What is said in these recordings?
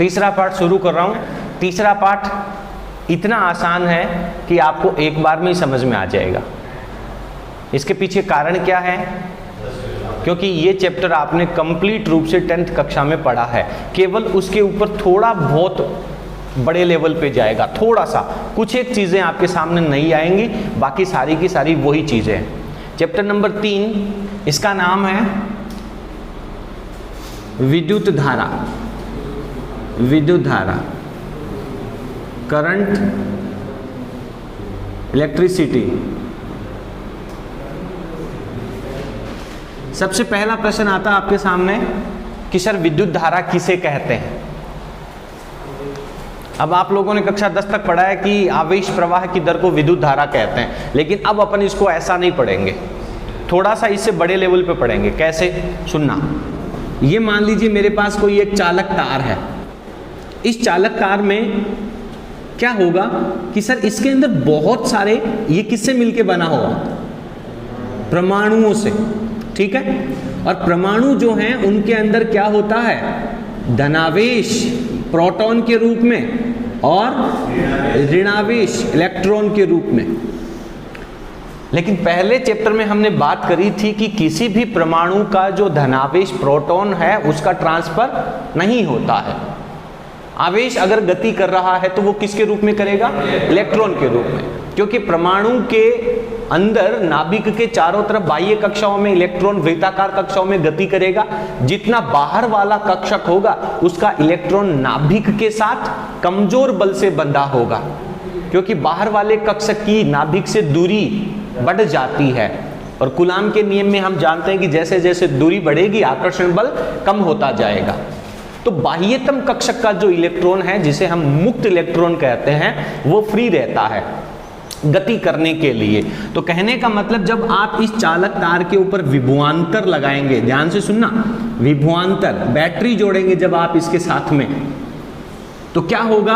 तीसरा पार्ट शुरू कर रहा हूं। तीसरा पार्ट इतना आसान है कि आपको एक बार में ही समझ में आ जाएगा। इसके पीछे कारण क्या है? क्योंकि ये चैप्टर आपने कंप्लीट रूप से 10th कक्षा में पढ़ा है, केवल उसके ऊपर थोड़ा बहुत बड़े लेवल पे जाएगा, थोड़ा सा कुछ एक चीज़ें आपके सामने नहीं आएंगी, बाकी सारी की सारी वही चीज़ें हैं। चैप्टर नंबर 3, इसका नाम है विद्युत धारा। विद्युत धारा, करंट, इलेक्ट्रिसिटी। सबसे पहला प्रश्न आता आपके सामने कि सर विद्युत धारा किसे कहते हैं? अब आप लोगों ने कक्षा 10 तक पढ़ा है कि आवेश प्रवाह की दर को विद्युत धारा कहते हैं, लेकिन अब अपन इसको ऐसा नहीं पढ़ेंगे, थोड़ा सा इससे बड़े लेवल पे पढ़ेंगे। कैसे? सुनना। ये मान लीजिए मेरे पास कोई एक चालक तार है। इस चालक तार में क्या होगा कि सर इसके अंदर बहुत सारे, ये किससे मिलके बना होगा? परमाणुओं से, ठीक है। और परमाणु जो हैं उनके अंदर क्या होता है? धनावेश प्रोटॉन के रूप में और ऋणावेश इलेक्ट्रॉन के रूप में। लेकिन पहले चैप्टर में हमने बात करी थी कि किसी भी परमाणु का जो धनावेश प्रोटॉन है उसका ट्रांसफर नहीं होता है। आवेश अगर गति कर रहा है तो वो किसके रूप में करेगा? इलेक्ट्रॉन के रूप में, क्योंकि परमाणु के अंदर नाभिक के चारों तरफ बाह्य कक्षाओं में इलेक्ट्रॉन वृत्ताकार कक्षाओं में गति करेगा। जितना बाहर वाला कक्षक होगा उसका इलेक्ट्रॉन नाभिक के साथ कमजोर बल से बंधा होगा, क्योंकि बाहर वाले कक्षक की नाभिक से दूरी बढ़ जाती है। और कूलाम के नियम में हम जानते हैं कि जैसे जैसे दूरी बढ़ेगी आकर्षण बल कम होता जाएगा। तो बाह्यतम कक्षक का जो इलेक्ट्रॉन है, जिसे हम मुक्त इलेक्ट्रॉन कहते हैं, वो फ्री रहता है गति करने के लिए। तो कहने का मतलब जब आप इस चालक तार के ऊपर विभवांतर लगाएंगे, ध्यान से सुनना, विभवांतर बैटरी जोड़ेंगे जब आप इसके साथ में, तो क्या होगा?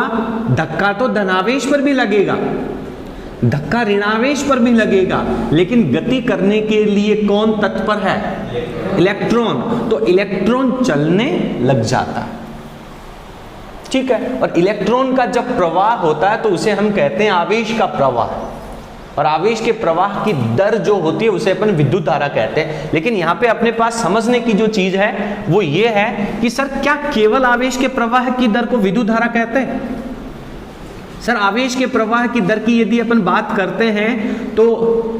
धक्का तो धनावेश पर भी लगेगा, धक्का ऋणावेश पर भी लगेगा, लेकिन गति करने के लिए कौन तत्पर है? इलेक्ट्रॉन। तो इलेक्ट्रॉन चलने लग जाता है, ठीक है। और इलेक्ट्रॉन का जब प्रवाह होता है तो उसे हम कहते हैं आवेश का प्रवाह, और आवेश के प्रवाह की दर जो होती है उसे अपन विद्युत धारा कहते हैं। लेकिन यहाँ पे अपने पास समझने की जो चीज है वो ये है कि सर क्या केवल आवेश के प्रवाह की दर को विद्युत धारा कहते हैं? सर आवेश के प्रवाह की दर की यदि अपन बात करते हैं तो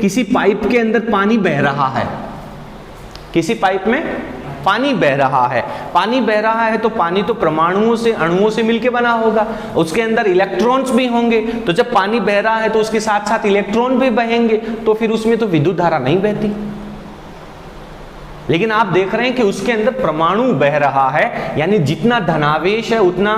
किसी पाइप के अंदर पानी बह रहा है, किसी पाइप में पानी बह रहा है, पानी बह रहा है तो पानी तो परमाणुओं से, अणुओं से मिलके बना होगा, उसके अंदर इलेक्ट्रॉन्स भी होंगे। तो जब पानी बह रहा है तो उसके साथ साथ इलेक्ट्रॉन भी बहेंगे, तो फिर उसमें तो विद्युत धारा नहीं बहती। लेकिन आप देख रहे हैं कि उसके अंदर परमाणु बह रहा है, यानी जितना धनावेश है उतना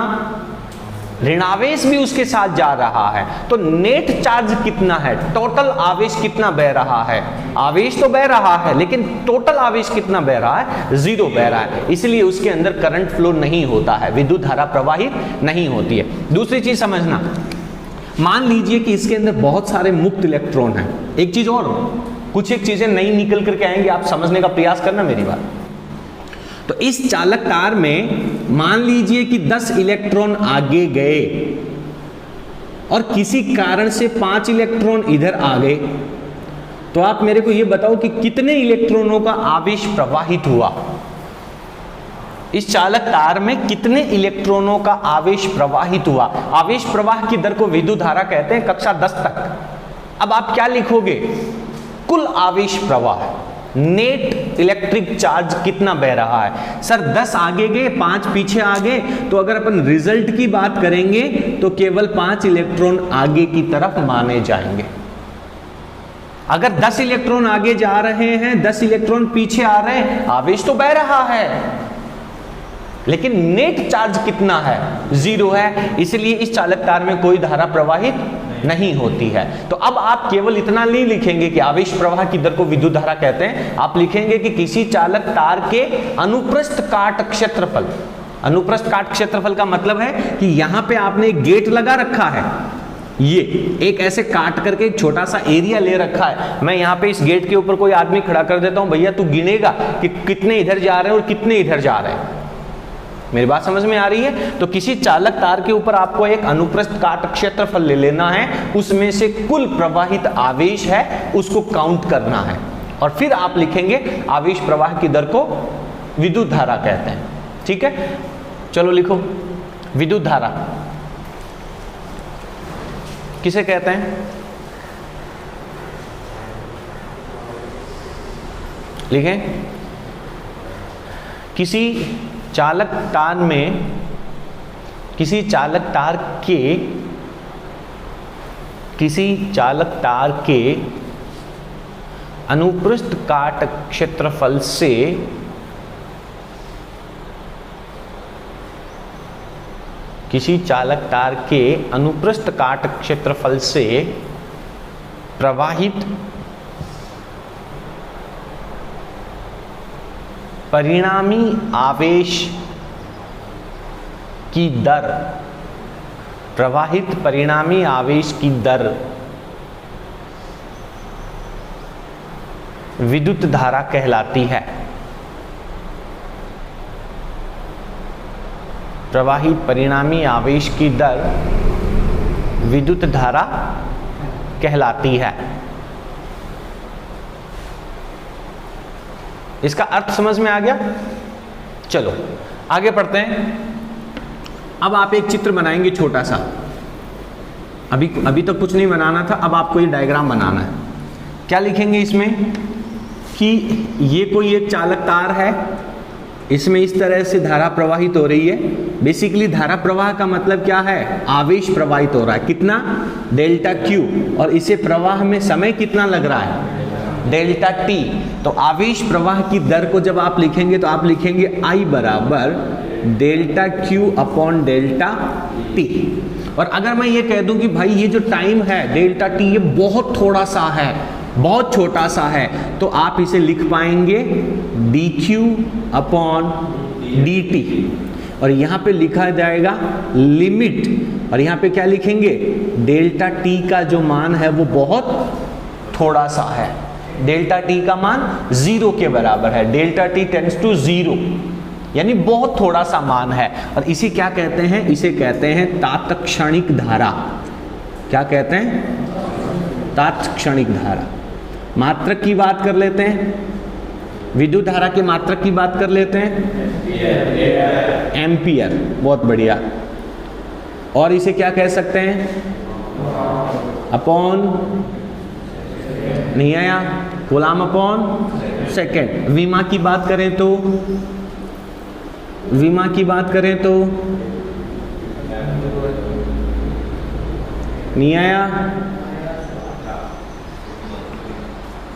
ऋणावेश भी उसके साथ जा रहा है। तो नेट चार्ज कितना है? टोटल आवेश कितना बह रहा है? आवेश तो बह रहा है, लेकिन टोटल आवेश कितना बह रहा है? 0 बह रहा है। इसलिए उसके अंदर करंट फ्लो नहीं होता है, विद्युत धारा प्रवाहित नहीं होती है। दूसरी चीज समझना, मान लीजिए कि इसके अंदर बहुत सारे मुक्त इलेक्ट्रॉन हैं। एक चीज और, कुछ एक चीजें नई निकल करके आएंगी, आप समझने का प्रयास करना मेरी बात। तो इस चालक तार में मान लीजिए कि 10 इलेक्ट्रॉन आगे गए और किसी कारण से 5 इलेक्ट्रॉन इधर आ गए, तो आप मेरे को यह बताओ कि कितने इलेक्ट्रॉनों का आवेश प्रवाहित हुआ? इस चालक तार में कितने इलेक्ट्रॉनों का आवेश प्रवाहित हुआ? आवेश प्रवाह की दर को विद्युत धारा कहते हैं कक्षा 10 तक। अब आप क्या लिखोगे? कुल आवेश प्रवाह, नेट इलेक्ट्रिक चार्ज कितना बह रहा है। सर 10 आगे गए 5 पीछे आ गए, तो अगर अपन रिजल्ट की बात करेंगे तो केवल 5 इलेक्ट्रॉन आगे की तरफ माने जाएंगे। अगर 10 इलेक्ट्रॉन आगे जा रहे हैं 10 इलेक्ट्रॉन पीछे आ रहे हैं, आवेश तो बह रहा है, लेकिन नेट चार्ज कितना है? 0 है। इसलिए इस चालक तार में कोई धारा प्रवाहित नहीं होती है। तो अब आप केवल इतना नहीं लिखेंगे कि आवेश प्रवाह की दर को विद्युत धारा कहते हैं, आप लिखेंगे कि किसी चालक तार के अनुप्रस्थ काट क्षेत्रफल। अनुप्रस्थ काट क्षेत्रफल का मतलब है कि यहां पे आपने एक गेट लगा रखा है, ये एक ऐसे काट करके एक छोटा सा एरिया ले रखा है। मैं यहाँ पे इस गेट के ऊपर कोई आदमी खड़ा कर देता हूं, भैया तू गिनेगा कि कितने इधर जा रहे हैं और कितने इधर जा रहे हैं। मेरी बात समझ में आ रही है? तो किसी चालक तार के ऊपर आपको एक अनुप्रस्थ काट क्षेत्रफल ले लेना है, उसमें से कुल प्रवाहित आवेश है उसको काउंट करना है, और फिर आप लिखेंगे आवेश प्रवाह की दर को विद्युत धारा कहते हैं। ठीक है, चलो लिखो। विद्युत धारा किसे कहते हैं? लिखें। किसी चालक तार में, किसी चालक तार के अनुप्रस्थ काट क्षेत्रफल से किसी चालक तार के अनुप्रस्थ काट क्षेत्रफल से प्रवाहित परिणामी आवेश की दर, प्रवाहित परिणामी आवेश की दर विद्युत धारा कहलाती है। प्रवाहित परिणामी आवेश की दर विद्युत धारा कहलाती है। इसका अर्थ समझ में आ गया? चलो आगे पढ़ते हैं। अब आप एक चित्र बनाएंगे छोटा सा। अभी तक कुछ नहीं बनाना था, अब आपको ये डायग्राम बनाना है। क्या लिखेंगे इसमें कि ये कोई एक चालक तार है, इसमें इस तरह से धारा प्रवाहित हो रही है। बेसिकली धारा प्रवाह का मतलब क्या है? आवेश प्रवाहित हो रहा है। कितना? Delta Q. और इसे प्रवाह में समय कितना लग रहा है? Delta T. तो आवेश प्रवाह की दर को जब आप लिखेंगे तो आप लिखेंगे I बराबर delta Q upon delta T. और अगर मैं ये कह दूं कि भाई ये जो टाइम है डेल्टा टी ये बहुत थोड़ा सा है, बहुत छोटा सा है, तो आप इसे लिख पाएंगे D Q upon D T. और यहाँ पे लिखा जाएगा लिमिट, और यहाँ पे क्या लिखेंगे? डेल्टा टी का जो मान है वो बहुत थोड़ा सा है। डेल्टा टी का मान 0 के बराबर है। डेल्टा टी टेंड्स टू 0, यानी बहुत थोड़ा सा मान है। और इसे क्या कहते हैं? इसे कहते हैं तात्क्षणिक धारा। क्या कहते हैं? तात्क्षणिक धारा। मात्रक की बात कर लेते हैं, विद्युत धारा के मात्रक की बात कर लेते हैं, एम्पियर। बहुत बढ़िया। और इसे क्या कह सकते हैं? अपॉन, नहीं आया? Coulomb upon second. विमा की बात करें तो, विमा की बात करें तो नहीं आया?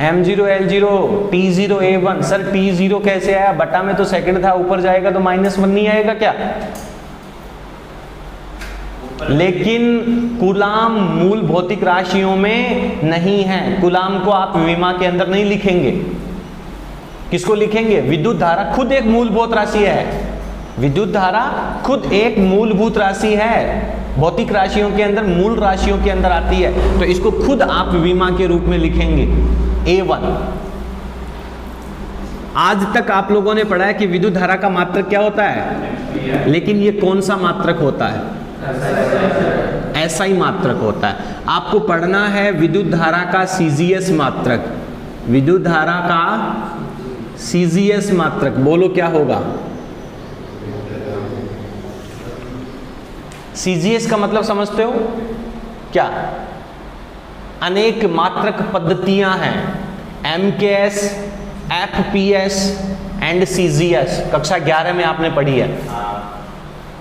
M0 L0 T0 A1। Sir T0 कैसे आया? बटा में तो सेकंड था, ऊपर जाएगा तो -1 नहीं आएगा क्या? लेकिन कूलाम मूल भौतिक राशियों में नहीं है। कूलाम को आप विमा के अंदर नहीं लिखेंगे। किसको लिखेंगे? विद्युत धारा खुद एक मूलभूत राशि है। विद्युत धारा खुद एक मूलभूत राशि है, भौतिक राशियों के अंदर, मूल राशियों के अंदर आती है। तो इसको खुद आप विमा के रूप में लिखेंगे A1। आज तक आप लोगों ने पढ़ा है कि विद्युत धारा का मात्रक क्या होता है, लेकिन ये कौन सा मात्रक होता है? SI मात्रक होता है। आपको पढ़ना है विद्युत धारा का CGS मात्रक। विद्युत धारा का CGS मात्रक बोलो क्या होगा? CGS का मतलब समझते हो क्या? अनेक मात्रक पद्धतियां हैं, MKS, FPS एंड CGS। कक्षा 11 में आपने पढ़ी है।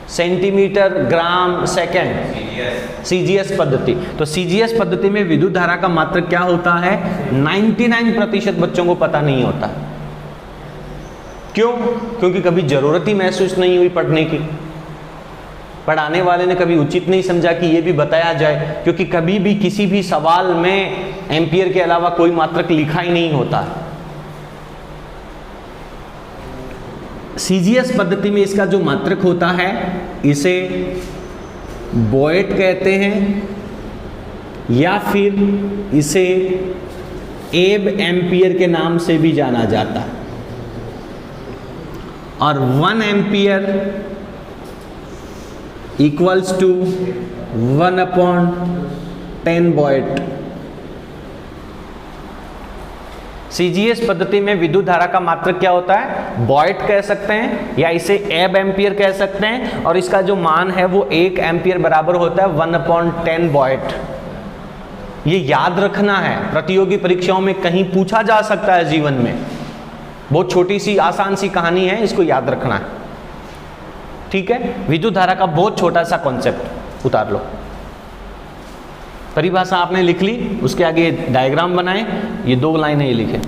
सेंटीमीटर, ग्राम, सेकंड, CGS पद्धति। तो CGS पद्धति में विद्युत धारा का मात्रक क्या होता है? 99% बच्चों को पता नहीं होता। क्यों? क्योंकि कभी जरूरत ही महसूस नहीं हुई पढ़ने की। पढ़ाने वाले ने कभी उचित नहीं समझा कि ये भी बताया जाए, क्योंकि कभी भी किसी भी सवाल में एम्पियर के अलावा कोई मात्रक लिखा ही नहीं होता। CGS पद्धति में इसका जो मात्रक होता है इसे बोएट कहते हैं, या फिर इसे एब एम्पियर के नाम से भी जाना जाता है। और 1 ampere equals to 1/10 watt. CGS पद्धति में विद्युत धारा का मात्रक क्या होता है? वॉट कह सकते हैं या इसे एब एम्पियर कह सकते हैं, और इसका जो मान है वो 1 एम्पियर बराबर होता है 1/10 वॉट। ये याद रखना है, प्रतियोगी परीक्षाओं में कहीं पूछा जा सकता है जीवन में। बहुत छोटी सी आसान सी कहानी है, इसको याद रखना है, ठीक है। विद्युत धारा का बहुत छोटा सा कॉन्सेप्ट उतार लो। परिभाषा आपने लिख ली, उसके आगे डायग्राम बनाए, ये 2 लाइनें ये लिखे।